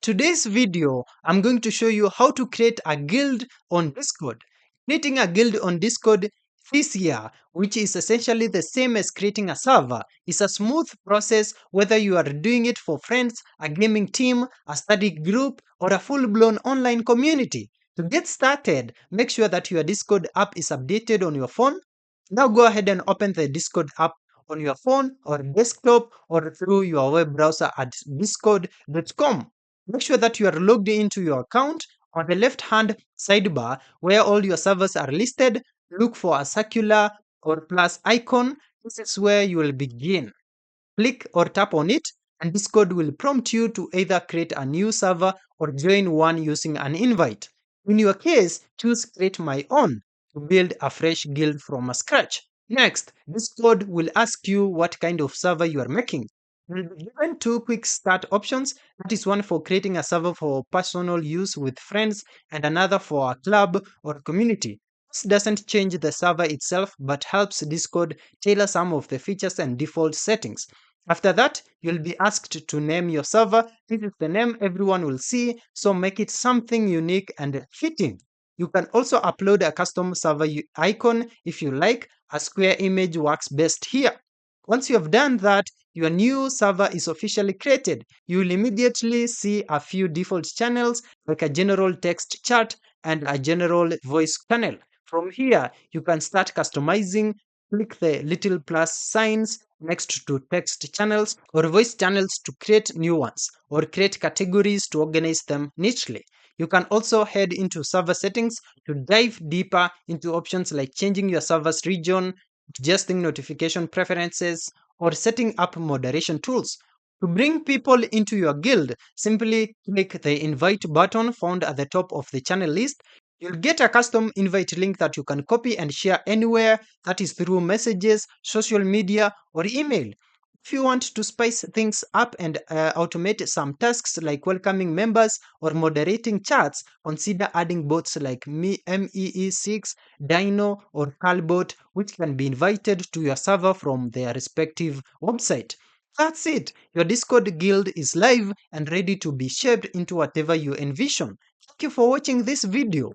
Today's video, I'm going to show you how to create a guild on Discord. Creating a guild on Discord this year, which is essentially the same as creating a server, is a smooth process whether you are doing it for friends, a gaming team, a study group, or a full-blown online community. To get started, make sure that your Discord app is updated on your phone. Now go ahead and open the Discord app on your phone or desktop or through your web browser at discord.com. Make sure that you are logged into your account. On the left hand sidebar, where all your servers are listed, look for a circular or plus icon. This is where you will begin. Click or tap on it, and Discord will prompt you to either create a new server or join one using an invite. In your case, choose Create My Own to build a fresh guild from scratch. Next, Discord will ask you what kind of server you are making. You'll be given two quick start options. That is one for creating a server for personal use with friends, and another for a club or community. This doesn't change the server itself but helps Discord tailor some of the features and default settings. After that, you'll be asked to name your server. This is the name everyone will see, so make it something unique and fitting. You can also upload a custom server icon if you like. A square image works best here. Once you have done that, your new server is officially created. You will immediately see a few default channels like a general text chat and a general voice channel. From here, you can start customizing. Click the little plus signs next to text channels or voice channels to create new ones, or create categories to organize them neatly. You can also head into server settings to dive deeper into options like changing your server's region, adjusting notification preferences, or setting up moderation tools. To bring people into your guild, simply click the invite button found at the top of the channel list. You'll get a custom invite link that you can copy and share anywhere, that is through messages, social media, or email. If you want to spice things up and automate some tasks like welcoming members or moderating chats, consider adding bots like MEE6, Dino, or Calbot, which can be invited to your server from their respective website. That's it. Your Discord guild is live and ready to be shaped into whatever you envision. Thank you for watching this video.